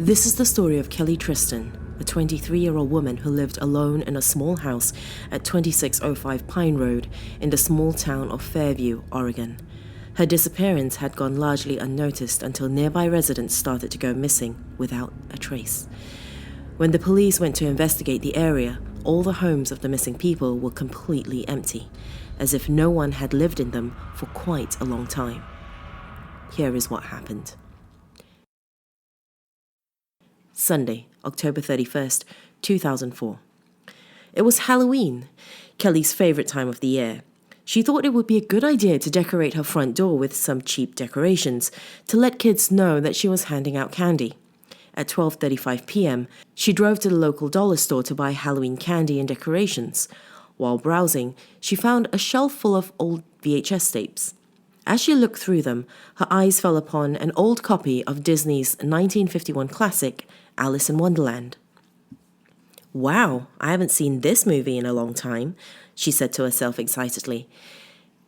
This is the story of Kelly Tristan, a 23-year-old woman who lived alone in a small house at 2605 Pine Road in the small town of Fairview, Oregon. Her disappearance had gone largely unnoticed until nearby residents started to go missing without a trace. When the police went to investigate the area, all the homes of the missing people were completely empty, as if no one had lived in them for quite a long time. Here is what happened. Sunday, October 31st, 2004. It was Halloween, Kelly's favorite time of the year. She thought it would be a good idea to decorate her front door with some cheap decorations to let kids know that she was handing out candy. At 12:35 p.m., she drove to the local dollar store to buy Halloween candy and decorations. While browsing, she found a shelf full of old VHS tapes. As she looked through them, her eyes fell upon an old copy of Disney's 1951 classic, Alice in Wonderland. "Wow, I haven't seen this movie in a long time," she said to herself excitedly.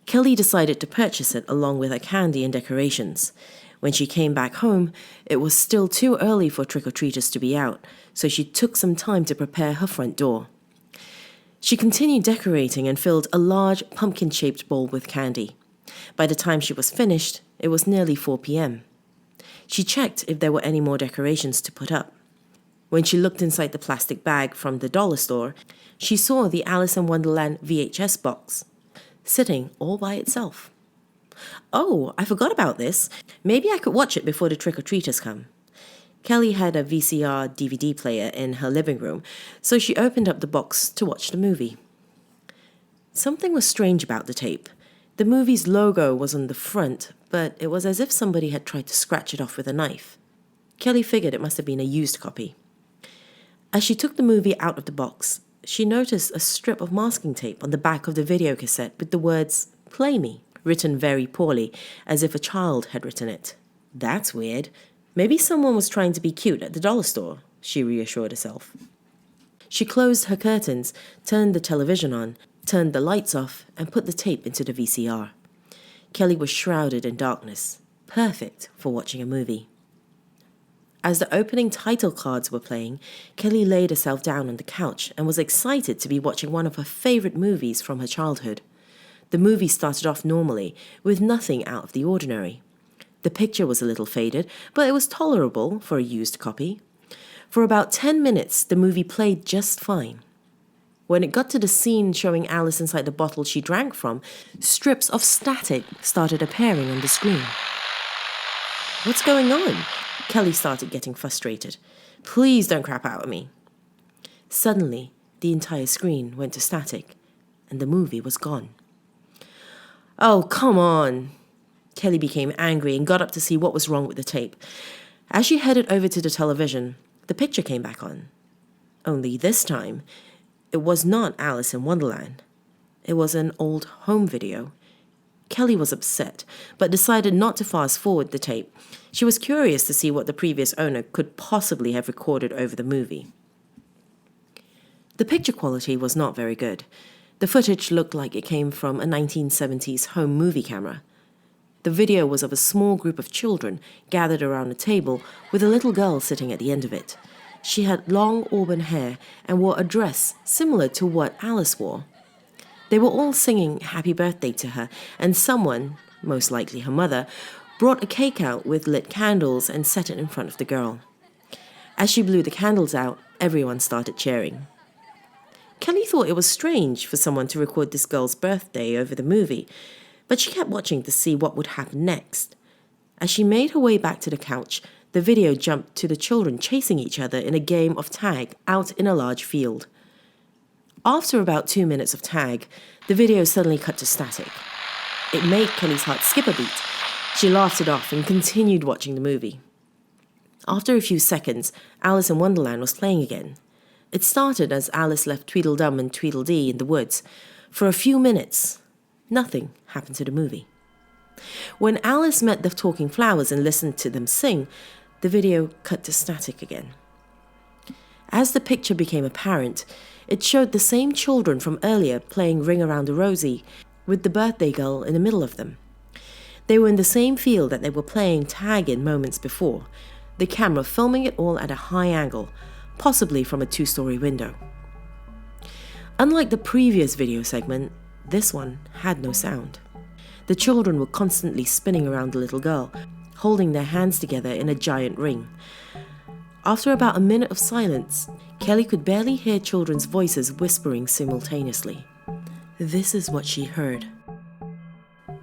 Kelly decided to purchase it along with her candy and decorations. When she came back home, it was still too early for trick-or-treaters to be out, so she took some time to prepare her front door. She continued decorating and filled a large pumpkin-shaped bowl with candy. By the time she was finished, it was nearly 4 p.m. She checked if there were any more decorations to put up. When she looked inside the plastic bag from the dollar store, she saw the Alice in Wonderland VHS box, sitting all by itself. "Oh, I forgot about this. Maybe I could watch it before the trick-or-treaters come." Kelly had a VCR DVD player in her living room, so she opened up the box to watch the movie. Something was strange about the tape. The movie's logo was on the front, but it was as if somebody had tried to scratch it off with a knife. Kelly figured it must have been a used copy. As she took the movie out of the box, she noticed a strip of masking tape on the back of the video cassette with the words, "Play Me," written very poorly, as if a child had written it. "That's weird. Maybe someone was trying to be cute at the dollar store," she reassured herself. She closed her curtains, turned the television on, turned the lights off, and put the tape into the VCR. Kelly was shrouded in darkness, perfect for watching a movie. As the opening title cards were playing, Kelly laid herself down on the couch and was excited to be watching one of her favorite movies from her childhood. The movie started off normally, with nothing out of the ordinary. The picture was a little faded, but it was tolerable for a used copy. For about 10 minutes, the movie played just fine. When it got to the scene showing Alice inside the bottle she drank from, strips of static started appearing on the screen. "What's going on?" Kelly started getting frustrated. "Please don't crap out at me." Suddenly, the entire screen went to static, and the movie was gone. "Oh, come on!" Kelly became angry and got up to see what was wrong with the tape. As she headed over to the television, the picture came back on. Only this time, it was not Alice in Wonderland. It was an old home video. Kelly was upset, but decided not to fast forward the tape. She was curious to see what the previous owner could possibly have recorded over the movie. The picture quality was not very good. The footage looked like it came from a 1970s home movie camera. The video was of a small group of children gathered around a table with a little girl sitting at the end of it. She had long auburn hair and wore a dress similar to what Alice wore. They were all singing happy birthday to her, and someone, most likely her mother, brought a cake out with lit candles and set it in front of the girl. As she blew the candles out, everyone started cheering. Kelly thought it was strange for someone to record this girl's birthday over the movie, but she kept watching to see what would happen next. As she made her way back to the couch, the video jumped to the children chasing each other in a game of tag out in a large field. After about 2 minutes of tag, the video suddenly cut to static. It made Kelly's heart skip a beat. She laughed it off and continued watching the movie. After a few seconds, Alice in Wonderland was playing again. It started as Alice left Tweedledum and Tweedledee in the woods. For a few minutes, nothing happened to the movie. When Alice met the talking flowers and listened to them sing, the video cut to static again. As the picture became apparent, it showed the same children from earlier playing Ring Around the Rosie, with the birthday girl in the middle of them. They were in the same field that they were playing tag in moments before. the camera filming it all at a high angle, possibly from a 2-story window. Unlike the previous video segment, this one had no sound. The children were constantly spinning around the little girl, holding their hands together in a giant ring. After about a minute of silence, Kelly could barely hear children's voices whispering simultaneously. This is what she heard.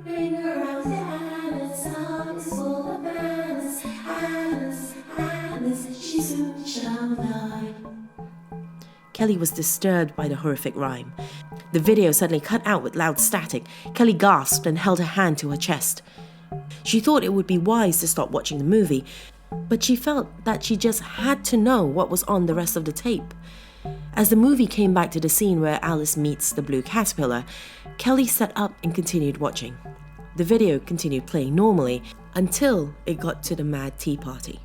Ring around the Alice, Alice, full of Alice, Alice, Alice, she soon shall die. Kelly was disturbed by the horrific rhyme. The video suddenly cut out with loud static. Kelly gasped and held her hand to her chest. She thought it would be wise to stop watching the movie, but she felt that she just had to know what was on the rest of the tape. As the movie came back to the scene where Alice meets the blue caterpillar, Kelly sat up and continued watching. The video continued playing normally until it got to the Mad Tea Party.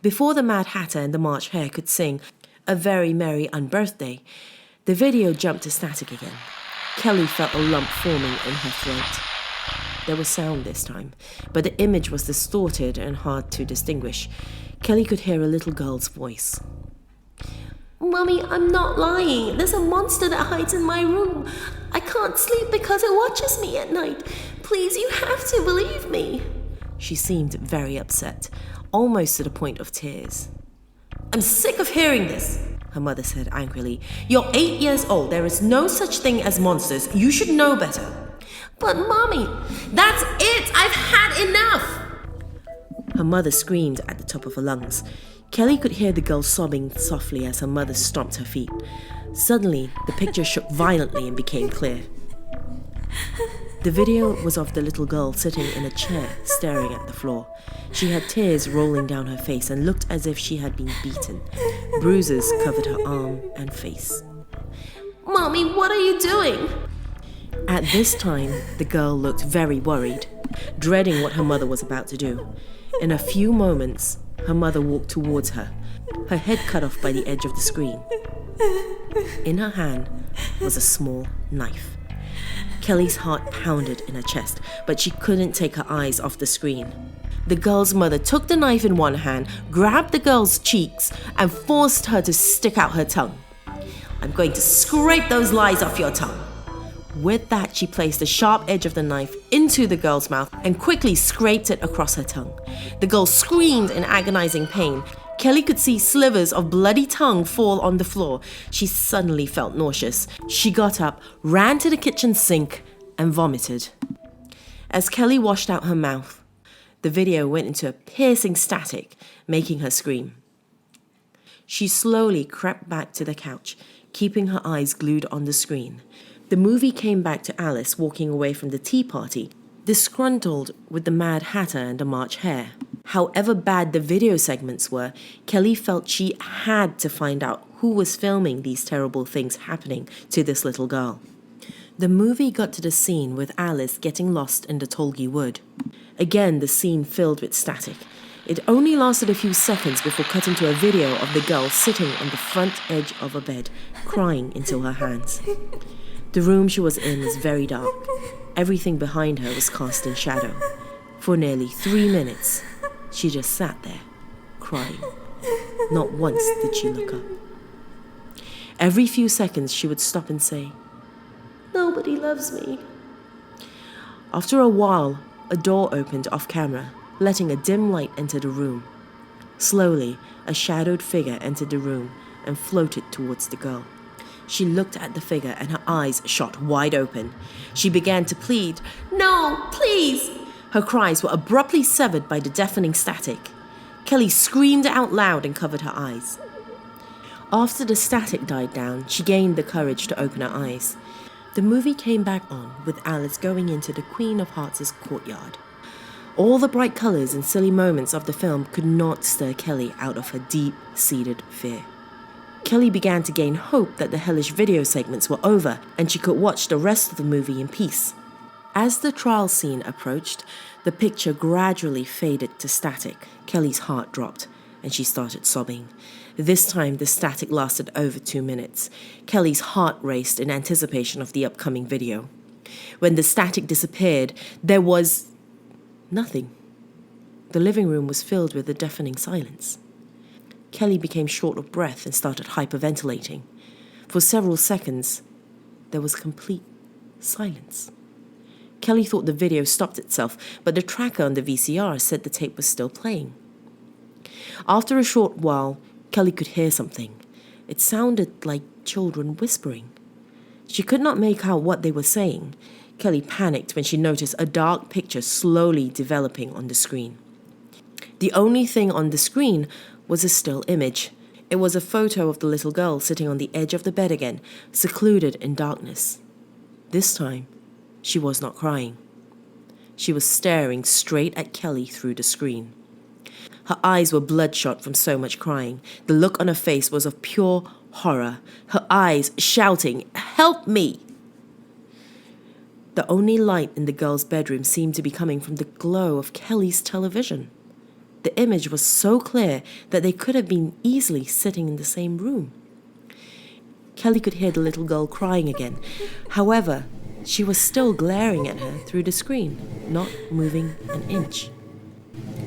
Before the Mad Hatter and the March Hare could sing "A Very Merry Unbirthday," the video jumped to static again. Kelly felt a lump forming in her throat. There was sound this time, but the image was distorted and hard to distinguish. Kelly could hear a little girl's voice. Mummy, I'm not lying. There's a monster that hides in my room. I can't sleep because it watches me at night. Please, you have to believe me. She seemed very upset, almost to the point of tears. I'm sick of hearing this, her mother said angrily. You're 8 years old. There is no such thing as monsters. You should know better. But Mommy, that's it. I've had enough. Her mother screamed at the top of her lungs. Kelly could hear the girl sobbing softly as her mother stomped her feet. Suddenly, the picture shook violently and became clear. The video was of the little girl sitting in a chair, staring at the floor. She had tears rolling down her face and looked as if she had been beaten. Bruises covered her arm and face. Mommy, what are you doing? At this time, the girl looked very worried, dreading what her mother was about to do. In a few moments, her mother walked towards her, her head cut off by the edge of the screen. In her hand was a small knife. Kelly's heart pounded in her chest, but she couldn't take her eyes off the screen. The girl's mother took the knife in one hand, grabbed the girl's cheeks, and forced her to stick out her tongue. I'm going to scrape those lies off your tongue. With that, she placed the sharp edge of the knife into the girl's mouth and quickly scraped it across her tongue. The girl screamed in agonizing pain. Kelly could see slivers of bloody tongue fall on the floor. She suddenly felt nauseous. She got up, ran to the kitchen sink, and vomited. As Kelly washed out her mouth, the video went into a piercing static, making her scream. She slowly crept back to the couch, keeping her eyes glued on the screen. The movie came back to Alice walking away from the tea party, disgruntled with the Mad Hatter and the March Hare. However bad the video segments were, Kelly felt she had to find out who was filming these terrible things happening to this little girl. The movie got to the scene with Alice getting lost in the Tolgi wood. Again, the scene filled with static. It only lasted a few seconds before cutting to a video of the girl sitting on the front edge of a bed, crying into her hands. The room she was in was very dark. Everything behind her was cast in shadow. For nearly 3 minutes, she just sat there, crying. Not once did she look up. Every few seconds, she would stop and say, Nobody loves me. After a while, a door opened off camera, letting a dim light enter the room. Slowly, a shadowed figure entered the room and floated towards the girl. She looked at the figure and her eyes shot wide open. She began to plead, No, please! Her cries were abruptly severed by the deafening static. Kelly screamed out loud and covered her eyes. After the static died down, she gained the courage to open her eyes. The movie came back on with Alice going into the Queen of Hearts' courtyard. All the bright colours and silly moments of the film could not stir Kelly out of her deep-seated fear. Kelly began to gain hope that the hellish video segments were over and she could watch the rest of the movie in peace. As the trial scene approached, the picture gradually faded to static. Kelly's heart dropped and she started sobbing. This time, the static lasted over 2 minutes. Kelly's heart raced in anticipation of the upcoming video. When the static disappeared, there was nothing. The living room was filled with a deafening silence. Kelly became short of breath and started hyperventilating. For several seconds, there was complete silence. Kelly thought the video stopped itself, but the tracker on the VCR said the tape was still playing. After a short while, Kelly could hear something. It sounded like children whispering. She could not make out what they were saying. Kelly panicked when she noticed a dark picture slowly developing on the screen. The only thing on the screen was a still image. It was a photo of the little girl sitting on the edge of the bed again, secluded in darkness. This time, she was not crying. She was staring straight at Kelly through the screen. Her eyes were bloodshot from so much crying. The look on her face was of pure horror, her eyes shouting, "Help me!" The only light in the girl's bedroom seemed to be coming from the glow of Kelly's television. The image was so clear that they could have been easily sitting in the same room. Kelly could hear the little girl crying again. However, she was still glaring at her through the screen, not moving an inch.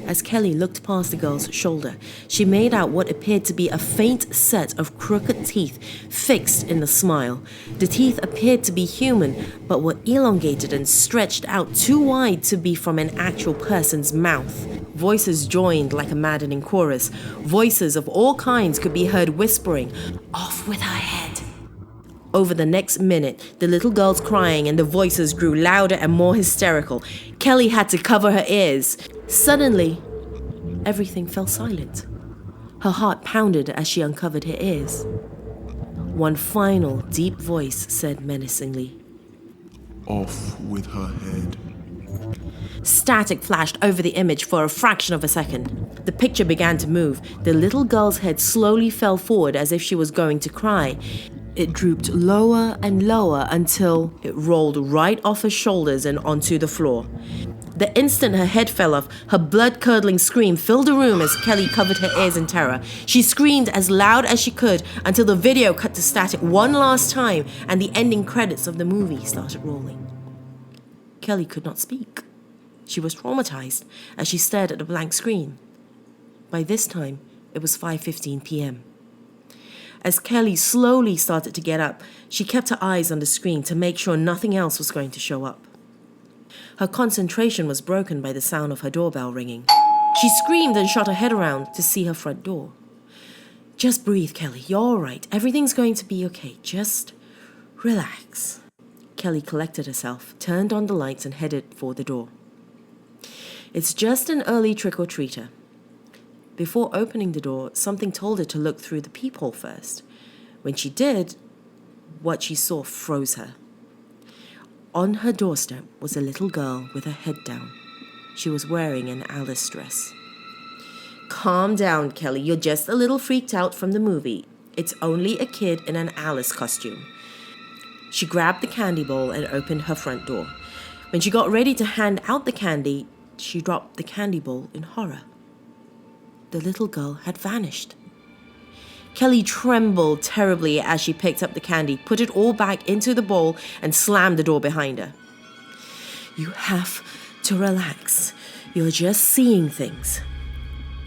As Kelly looked past the girl's shoulder, she made out what appeared to be a faint set of crooked teeth fixed in a smile. The teeth appeared to be human, but were elongated and stretched out too wide to be from an actual person's mouth. Voices joined like a maddening chorus. Voices of all kinds could be heard whispering, "Off with her head." Over the next minute, the little girl's crying and the voices grew louder and more hysterical. Kelly had to cover her ears. Suddenly, everything fell silent. Her heart pounded as she uncovered her ears. One final, deep voice said menacingly, "Off with her head." Static flashed over the image for a fraction of a second. The picture began to move. The little girl's head slowly fell forward as if she was going to cry. It drooped lower and lower until it rolled right off her shoulders and onto the floor. The instant her head fell off, her blood-curdling scream filled the room as Kelly covered her ears in terror. She screamed as loud as she could until the video cut to static one last time and the ending credits of the movie started rolling. Kelly could not speak. She was traumatized as she stared at the blank screen. By this time, it was 5:15 p.m. As Kelly slowly started to get up, she kept her eyes on the screen to make sure nothing else was going to show up. Her concentration was broken by the sound of her doorbell ringing. She screamed and shot her head around to see her front door. "Just breathe, Kelly. You're all right. Everything's going to be okay. Just relax." Kelly collected herself, turned on the lights, and headed for the door. It's just an early trick-or-treater. Before opening the door, something told her to look through the peephole first. When she did, what she saw froze her. On her doorstep was a little girl with her head down. She was wearing an Alice dress. "Calm down, Kelly. You're just a little freaked out from the movie. It's only a kid in an Alice costume." She grabbed the candy bowl and opened her front door. When she got ready to hand out the candy, she dropped the candy bowl in horror. The little girl had vanished. Kelly trembled terribly as she picked up the candy, put it all back into the bowl, and slammed the door behind her. "You have to relax. You're just seeing things."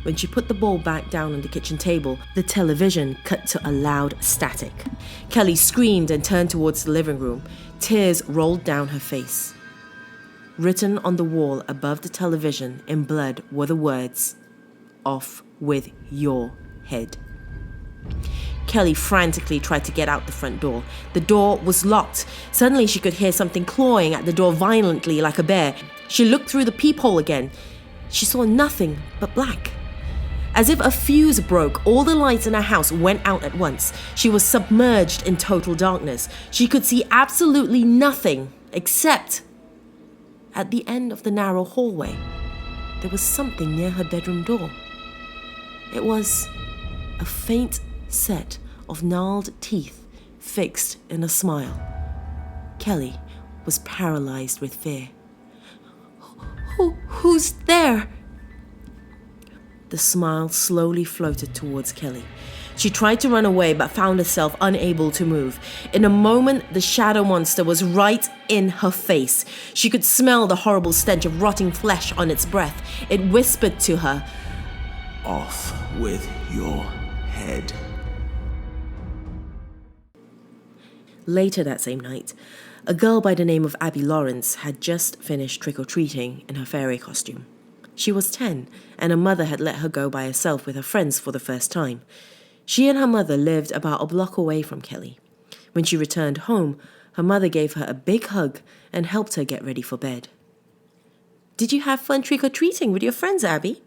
When she put the bowl back down on the kitchen table, the television cut to a loud static. Kelly screamed and turned towards the living room. Tears rolled down her face. Written on the wall above the television in blood were the words, "Off with your head." Kelly frantically tried to get out the front door. The door was locked. Suddenly she could hear something clawing at the door violently like a bear. She looked through the peephole again. She saw nothing but black. As if a fuse broke, all the lights in her house went out at once. She was submerged in total darkness. She could see absolutely nothing except at the end of the narrow hallway, there was something near her bedroom door. It was a faint set of gnarled teeth fixed in a smile. Kelly was paralyzed with fear. Who's there?" The smile slowly floated towards Kelly. She tried to run away but found herself unable to move. In a moment, the shadow monster was right in her face. She could smell the horrible stench of rotting flesh on its breath. It whispered to her, Off with your head. Later that same night, a girl by the name of Abby Lawrence had just finished trick-or-treating in her fairy costume. She was 10, and her mother had let her go by herself with her friends for the first time. She and her mother lived about a block away from Kelly. When she returned home, her mother gave her a big hug and helped her get ready for bed. Did you have fun trick-or-treating with your friends, Abby?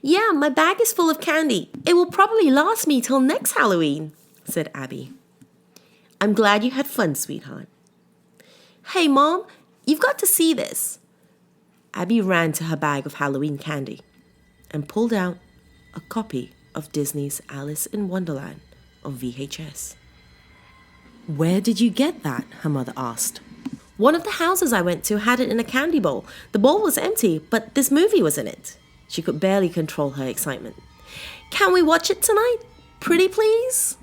Yeah, my bag is full of candy. It will probably last me till next Halloween, Said Abby. I'm glad you had fun, sweetheart. Hey, Mom, you've got to see this. Abby ran to her bag of Halloween candy and pulled out a copy of Disney's Alice in Wonderland on VHS. Where did you get that? Her mother asked. One of the houses I went to had it in a candy bowl. The bowl was empty, but this movie was in it. She could barely control her excitement. Can we watch it tonight? Pretty please?